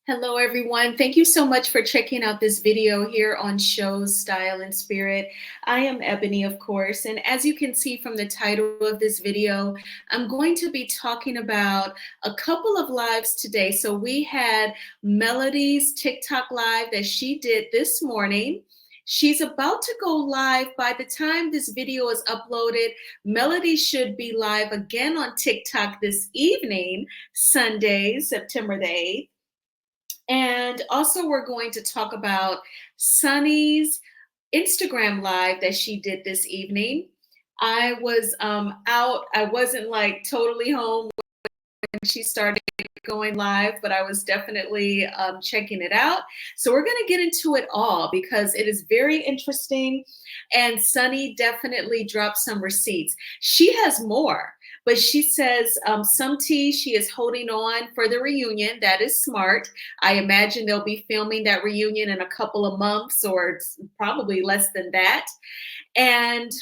Hello, everyone. Thank you so much for checking out this video here on Shows, Style, and Spirit. I am Ebony, of course, and as you can see from the title of this video, I'm going to be talking about a couple of lives today. So we had Melody's TikTok live that she did this morning. She's about to go live. By the time this video is uploaded, Melody should be live again on TikTok this evening, Sunday, September the 8th. And also, we're going to talk about Sunny's Instagram live that she did this evening. I was out, I wasn't like totally home when she started going live, but I was definitely checking it out. So we're going to get into it all because it is very interesting. And Sunny definitely dropped some receipts. She has more, but she says some tea she is holding on for the reunion. That is smart. I imagine they'll be filming that reunion in a couple of months or probably less than that. And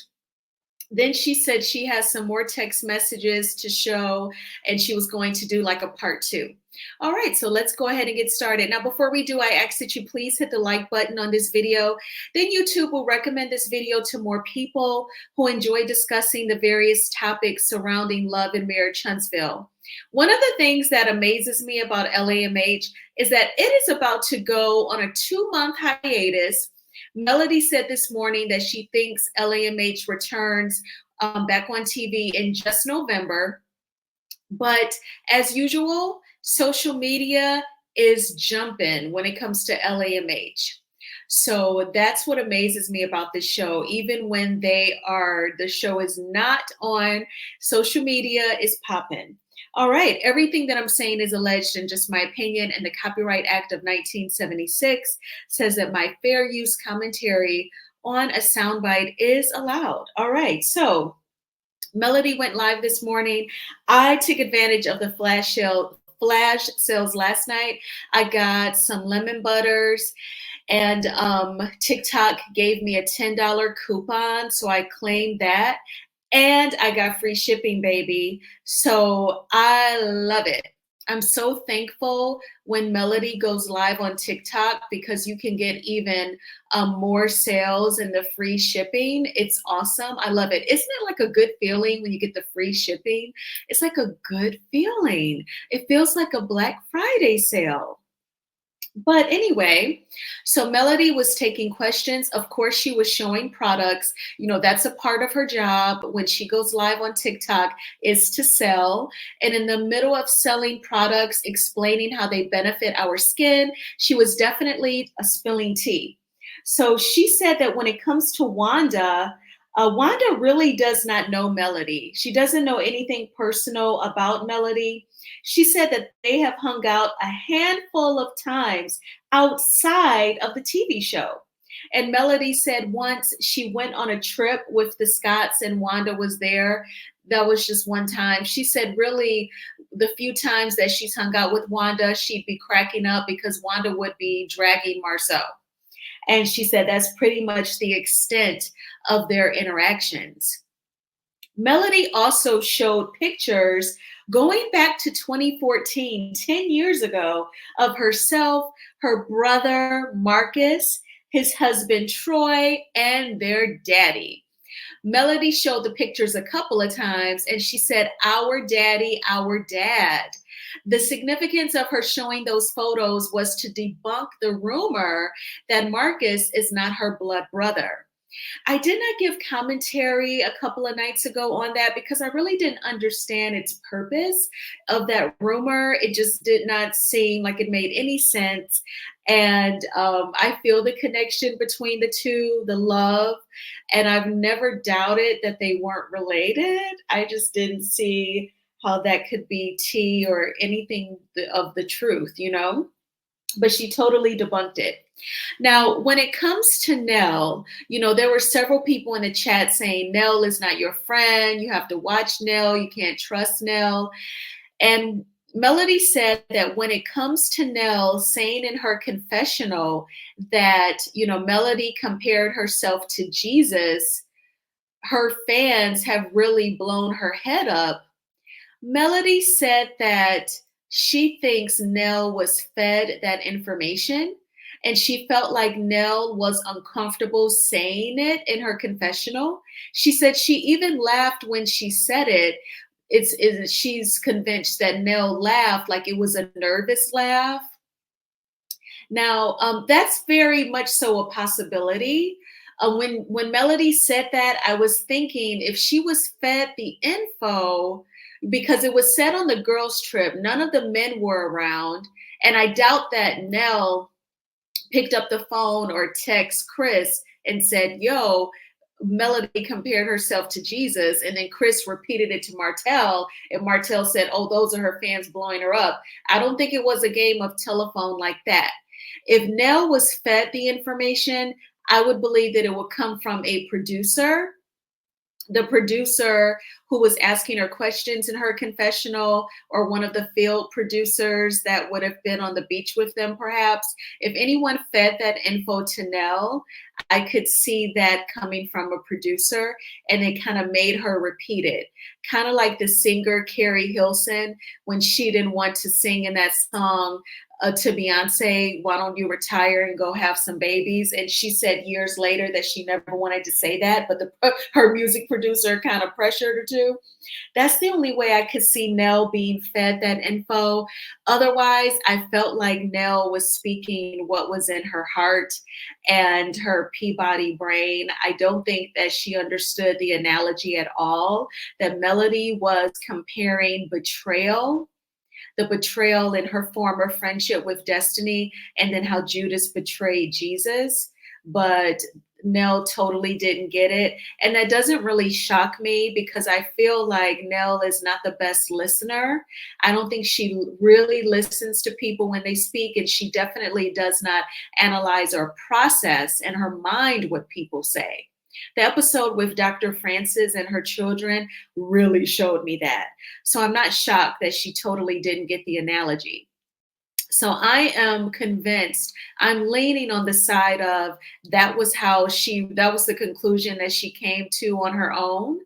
then she said she has some more text messages to show, and she was going to do like a part 2. All right, so let's go ahead and get started. Now, before we do, I ask that you please hit the like button on this video. Then YouTube will recommend this video to more people who enjoy discussing the various topics surrounding love and marriage Huntsville. One of the things that amazes me about LAMH is that it is about to go on a 2-month hiatus. Melody said this morning that she thinks LAMH returns back on TV in just November. But as usual, social media is jumping when it comes to LAMH. So that's what amazes me about this show. Even when the show is not on social media, is popping. All right, everything that I'm saying is alleged and just my opinion, and the Copyright Act of 1976 says that my fair use commentary on a soundbite is allowed. All right, so Melody went live this morning. I took advantage of the flash sales last night. I got some lemon butters, and TikTok gave me a $10 coupon, so I claimed that. And I got free shipping, baby. So I love it. I'm so thankful when Melody goes live on TikTok because you can get even more sales and the free shipping. It's awesome. I love it. Isn't it like a good feeling when you get the free shipping? It's like a good feeling. It feels like a Black Friday sale. But anyway, so Melody was taking questions. Of course, she was showing products. You know, that's a part of her job when she goes live on TikTok, is to sell. And in the middle of selling products, explaining how they benefit our skin, she was definitely spilling tea. So she said that when it comes to Wanda, Wanda really does not know Melody. She doesn't know anything personal about Melody. She said that they have hung out a handful of times outside of the TV show. And Melody said once she went on a trip with the Scotts and Wanda was there. That was just one time. She said really the few times that she's hung out with Wanda, she'd be cracking up because Wanda would be dragging Marcel. And she said that's pretty much the extent of their interactions. Melody also showed pictures going back to 2014, 10 years ago, of herself, her brother, Marcus, his husband, Troy, and their daddy. Melody showed the pictures a couple of times and she said, our daddy, our dad. The significance of her showing those photos was to debunk the rumor that Marcus is not her blood brother. I did not give commentary a couple of nights ago on that because I really didn't understand its purpose of that rumor. It just did not seem like it made any sense. And I feel the connection between the two, the love, and I've never doubted that they weren't related. I just didn't see how that could be tea or anything of the truth, you know? But she totally debunked it. Now, when it comes to Nell, you know, there were several people in the chat saying Nell is not your friend. You have to watch Nell. You can't trust Nell. And Melody said that when it comes to Nell saying in her confessional that, you know, Melody compared herself to Jesus, her fans have really blown her head up. Melody said that She thinks Nell was fed that information, and she felt like Nell was uncomfortable saying it in her confessional. She said she even laughed when she said it. She's convinced that Nell laughed like it was a nervous laugh. Now, that's very much so a possibility. When Melody said that, I was thinking if she was fed the info, because it was said on the girls' trip, none of the men were around, and I doubt that Nell picked up the phone or text Chris and said, "Yo." Melody compared herself to Jesus, and then Chris repeated it to Martell, and Martell said, "Oh, those are her fans blowing her up." I don't think it was a game of telephone like that. If Nell was fed the information, I would believe that it would come from a producer, the producer who was asking her questions in her confessional, or one of the field producers that would have been on the beach with them, perhaps. If anyone fed that info to Nell, I could see that coming from a producer, and it kind of made her repeat it. Kind of like the singer Carrie Hilson, when she didn't want to sing in that song to Beyonce, "Why don't you retire and go have some babies?" And she said years later that she never wanted to say that, but her music producer kind of pressured her to. That's the only way I could see Nell being fed that info. Otherwise, I felt like Nell was speaking what was in her heart and her Peabody brain. I don't think that she understood the analogy at all, that Melody was comparing betrayal, the betrayal in her former friendship with Destiny, and then how Judas betrayed Jesus. But Nell totally didn't get it. And that doesn't really shock me, because I feel like Nell is not the best listener. I don't think she really listens to people when they speak, and she definitely does not analyze or process in her mind what people say. The episode with Dr. Francis and her children really showed me that. So I'm not shocked that she totally didn't get the analogy. So I am convinced, I'm leaning on the side of that was the conclusion that she came to on her own,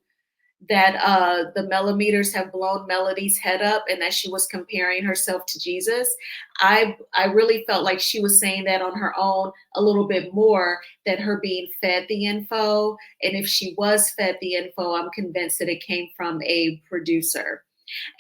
that the millimeters have blown Melody's head up, and that she was comparing herself to Jesus. I really felt like she was saying that on her own a little bit more than her being fed the info. And if she was fed the info, I'm convinced that it came from a producer.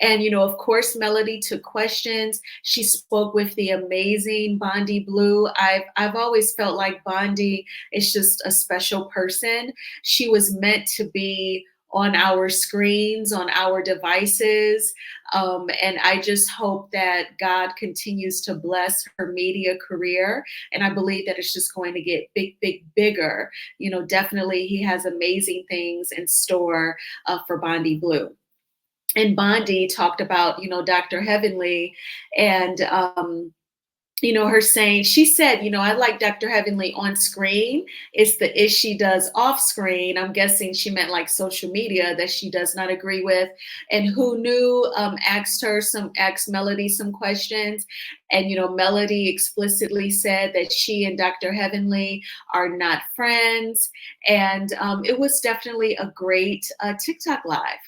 And, of course, Melody took questions. She spoke with the amazing Bondi Blue. I've always felt like Bondi is just a special person. She was meant to be on our screens, on our devices. And I just hope that God continues to bless her media career. And I believe that it's just going to get big, big, bigger. Definitely he has amazing things in store for Bondi Blue. And Bondi talked about, Dr. Heavenly, and, her saying, she said, I like Dr. Heavenly on screen. It's the ish she does off screen. I'm guessing she meant like social media, that she does not agree with. And Who Knew asked Melody some questions. And, Melody explicitly said that she and Dr. Heavenly are not friends. And it was definitely a great TikTok live.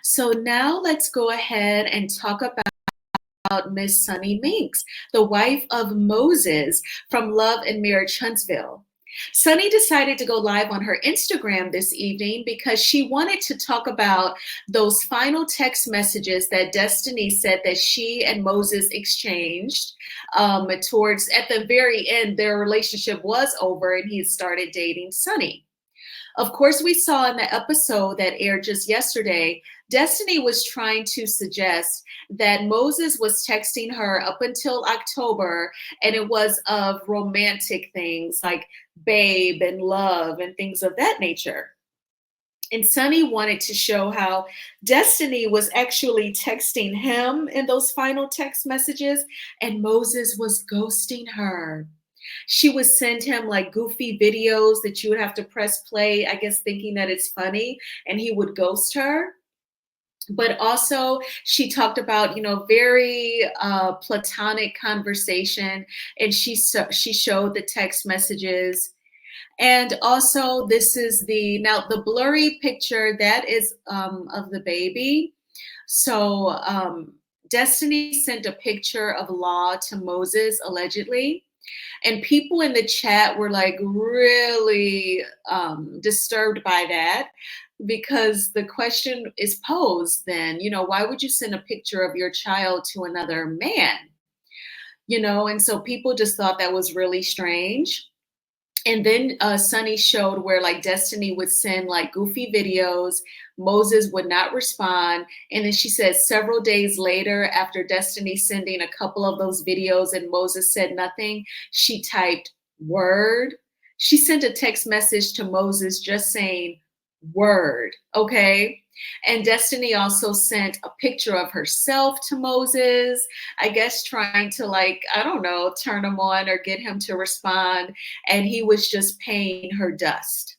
So now let's go ahead and talk about Miss Sunny Minks, the wife of Moses from Love and Marriage Huntsville. Sunny decided to go live on her Instagram this evening because she wanted to talk about those final text messages that Destiny said that she and Moses exchanged. Towards at the very end, their relationship was over and he had started dating Sunny. Of course, we saw in the episode that aired just yesterday, Destiny was trying to suggest that Moses was texting her up until October, and it was of romantic things like babe and love and things of that nature. And Sunny wanted to show how Destiny was actually texting him in those final text messages, and Moses was ghosting her. She would send him like goofy videos that you would have to press play, I guess, thinking that it's funny, and he would ghost her. But also, she talked about, very platonic conversation, and she showed the text messages. And also, this is the blurry picture that is of the baby. So Destiny sent a picture of Law to Moses, allegedly. And people in the chat were like really disturbed by that because the question is posed then, why would you send a picture of your child to another man? And so people just thought that was really strange. And then Sunny showed where like Destiny would send like goofy videos. Moses would not respond. And then she said several days later, after Destiny sending a couple of those videos and Moses said nothing, she typed word. She sent a text message to Moses just saying word. Okay. And Destiny also sent a picture of herself to Moses, I guess trying to, like, I don't know, turn him on or get him to respond. And he was just paying her dust.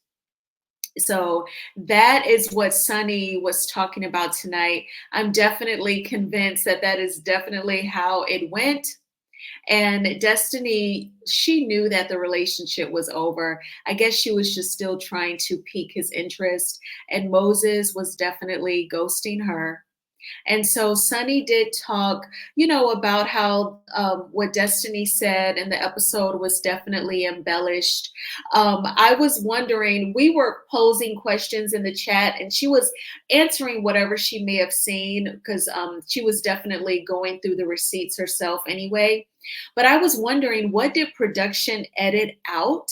So that is what Sunny was talking about tonight. I'm definitely convinced that that is definitely how it went. And Destiny, she knew that the relationship was over. I guess she was just still trying to pique his interest. And Moses was definitely ghosting her. And so Sunny did talk, about how what Destiny said in the episode was definitely embellished. I was wondering, we were posing questions in the chat and she was answering whatever she may have seen because she was definitely going through the receipts herself anyway. But I was wondering, what did production edit out?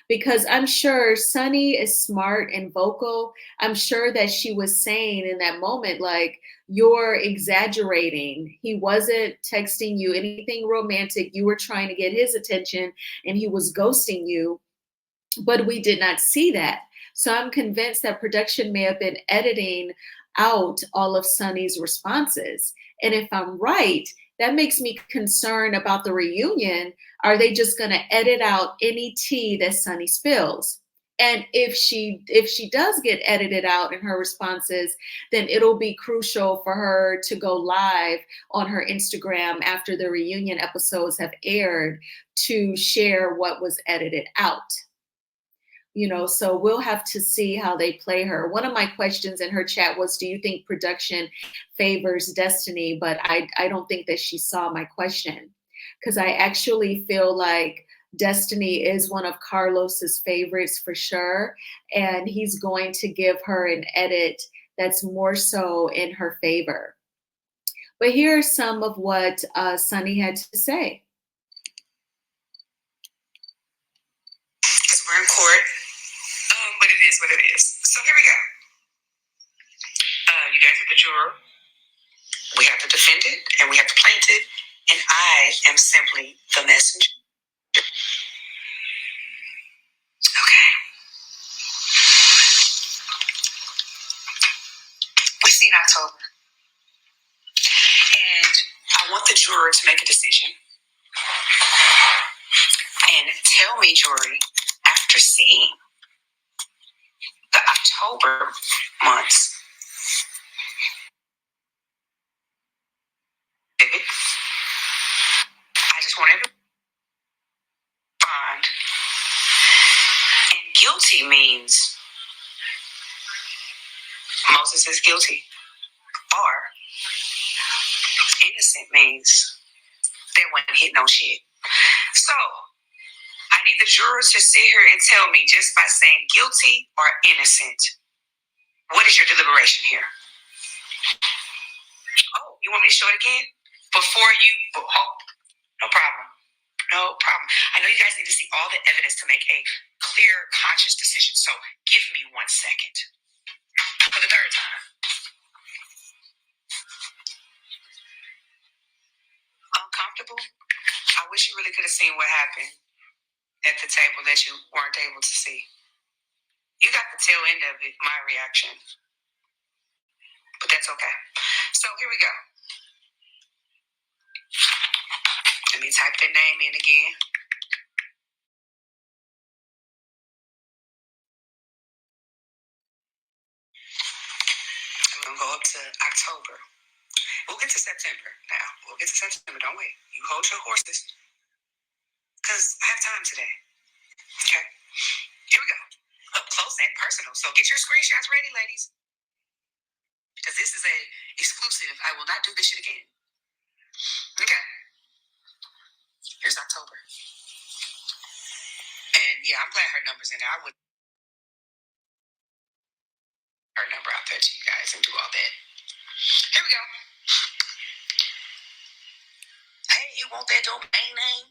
Because I'm sure Sunny is smart and vocal. I'm sure that she was saying in that moment, like, you're exaggerating. He wasn't texting you anything romantic. You were trying to get his attention and he was ghosting you, but we did not see that. So I'm convinced that production may have been editing out all of Sunny's responses. And if I'm right, that makes me concerned about the reunion. Are they just going to edit out any tea that Sunny spills? And if she does get edited out in her responses, then it'll be crucial for her to go live on her Instagram after the reunion episodes have aired to share what was edited out. So we'll have to see how they play her. One of my questions in her chat was, do you think production favors Destiny? But I don't think that she saw my question, because I actually feel like Destiny is one of Carlos's favorites for sure. And he's going to give her an edit that's more so in her favor. But here are some of what Sunny had to say. Because we're in court. But it is what it is. So here we go. You guys are the juror. We have the defendant and we have the plaintiff, and I am simply the messenger. Okay. We've seen October. And I want the juror to make a decision and tell me, jury, after seeing the October months, I just want everyone to respond. And guilty means Moses is guilty, or innocent means they wasn't hit no shit. So I need the jurors to sit here and tell me, just by saying guilty or innocent, what is your deliberation here? Oh, you want me to show it again? Before you, oh, no problem. No problem. I know you guys need to see all the evidence to make a clear, conscious decision. So give me 1 second. For the third time. Uncomfortable? I wish you really could have seen what happened at the table that you weren't able to see. You got the tail end of it, my reaction. But that's okay. So here we go. Let me type their name in again. I'm going to go up to October. We'll get to September now. We'll get to September. Don't wait. You hold your horses. Because I have time today. Okay? Here we go. Up close and personal. So get your screenshots ready, ladies. Because this is a exclusive. I will not do this shit again. Okay. Here's October. And yeah, I'm glad her number's in there. I would her number out there to you guys and do all that. Here we go. Hey, you want that domain name?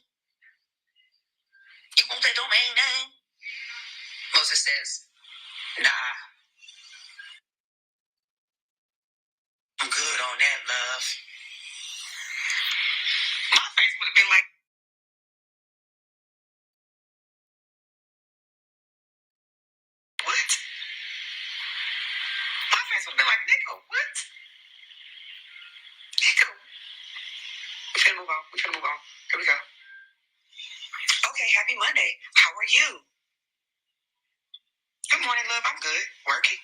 You want that domain name? Moses says, nah, I'm good on that, love. My face would have been like, what? My face would have been like, nigga, what? Nigga. We finna move on. Here we go. Okay, happy Monday. How are you? Good morning, love. I'm good. Working.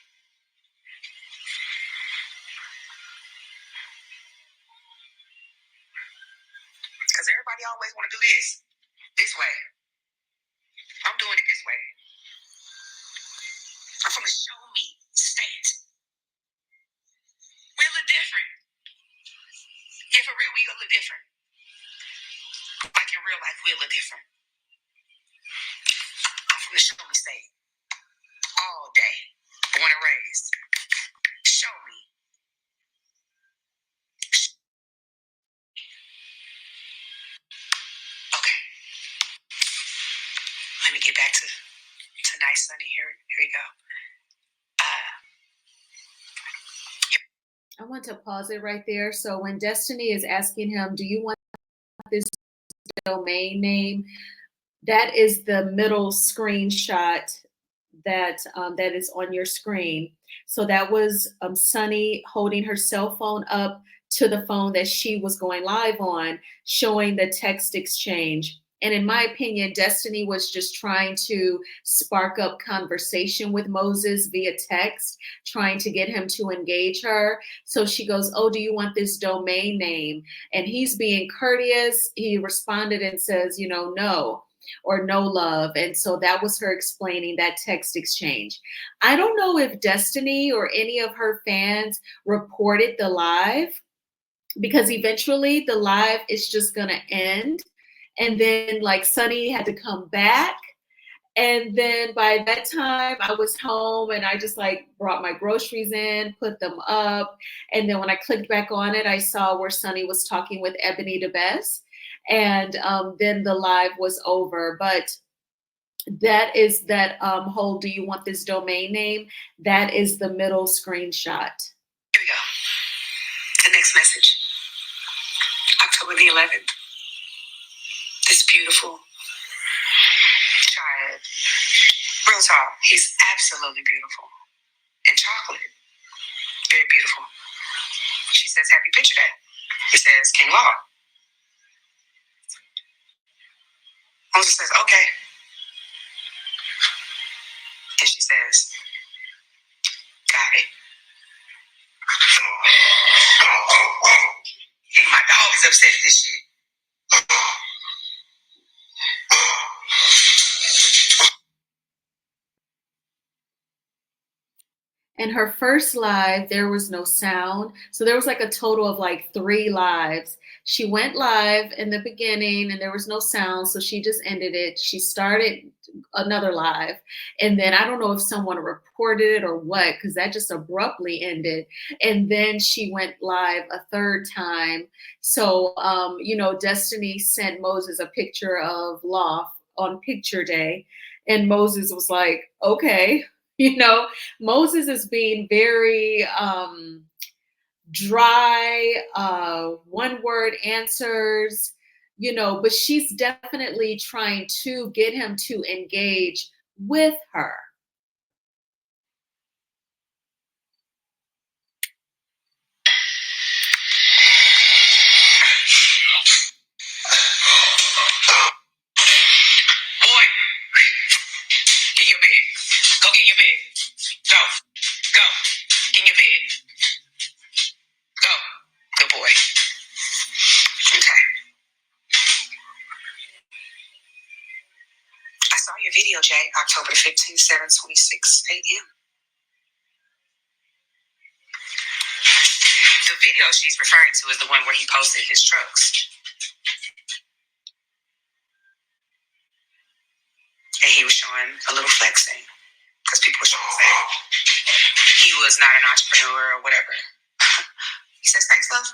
Because everybody always want to do this way. I'm doing it this way. I'm from the show me state. We're a little different. Yeah, for real, we a little different. Like in real life, we're a little different. I'm from the show me state. All day. Born and raised. Show me. Okay. Let me get back to nice sunny here. Here we go. I want to pause it right there. So when Destiny is asking him, do you want this domain name? That is the middle screenshot that that is on your screen. So that was Sunny holding her cell phone up to the phone that she was going live on, showing the text exchange. And in my opinion, Destiny was just trying to spark up conversation with Moses via text, trying to get him to engage her. So she goes, oh, do you want this domain name? And he's being courteous. He responded and says, you know, no, or no love. And so that was her explaining that text exchange. I don't know if Destiny or any of her fans reported the live, because eventually the live is just going to end. And then like Sunny had to come back. And then by that time I was home and I just like brought my groceries in, put them up. And then when I clicked back on it, I saw where Sunny was talking with Ebony DeBess. And then the live was over. But that is that whole, do you want this domain name? That is the middle screenshot. Here we go. The next message. October the 11th. This beautiful child. Real tall. He's absolutely beautiful. And chocolate. Very beautiful. She says, happy picture day. He says, King Law. Moses says, okay. And she says, got it. Hey, my dog is upset at this shit. And her first live, there was no sound. So there was like a total of like 3 lives. She went live in the beginning and there was no sound. So she just ended it. She started another live. And then I don't know if someone reported it or what, because that just abruptly ended. And then she went live a third time. So, you know, Destiny sent Moses a picture of Loft on picture day. And Moses was like, okay. You know, Moses is being very dry, one word answers, you know, but she's definitely trying to get him to engage with her. Boy, get your bed. Go get your bed. Go. Go. Get your bed. Go. Good boy. Okay. I saw your video, Jay, October 15th, 7:26 a.m. The video video she's referring to is the one where he posted his trucks. And he was showing a little flexing because people were trying to say he was not an entrepreneur or whatever. He says, thanks, love.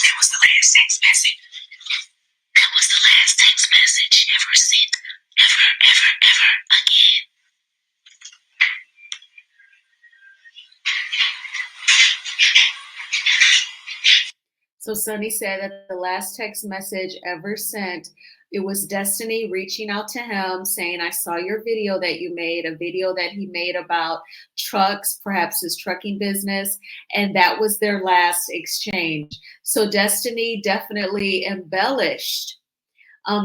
That was the last text message. That was the last text message ever sent. Ever again. So Sonny said that the last text message ever sent, it was Destiny reaching out to him saying, I saw your video that you made, a video that he made about trucks, perhaps his trucking business, and that was their last exchange. So Destiny definitely embellished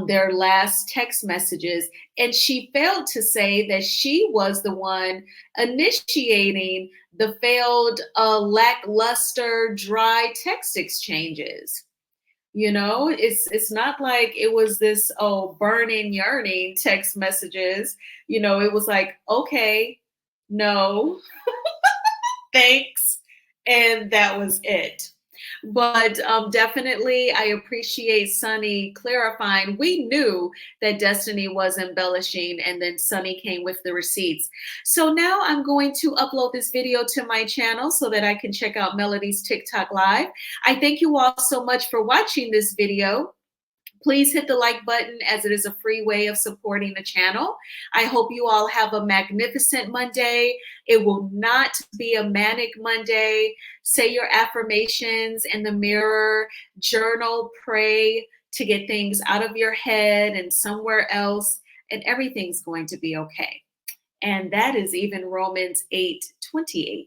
their last text messages. And she failed to say that she was the one initiating the failed, lackluster, dry text exchanges. You know, it's not like it was this, oh, burning, yearning text messages. You know, it was like, okay, no, thanks. And that was it. But definitely, I appreciate Sunny clarifying. We knew that Destiny was embellishing, and then Sunny came with the receipts. So now I'm going to upload this video to my channel so that I can check out Melody's TikTok Live. I thank you all so much for watching this video. Please hit the like button as it is a free way of supporting the channel. I hope you all have a magnificent Monday. It will not be a manic Monday. Say your affirmations in the mirror, journal, pray to get things out of your head and somewhere else, and everything's going to be okay. And that is even Romans 8:28.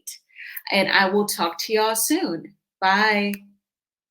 And I will talk to y'all soon. Bye.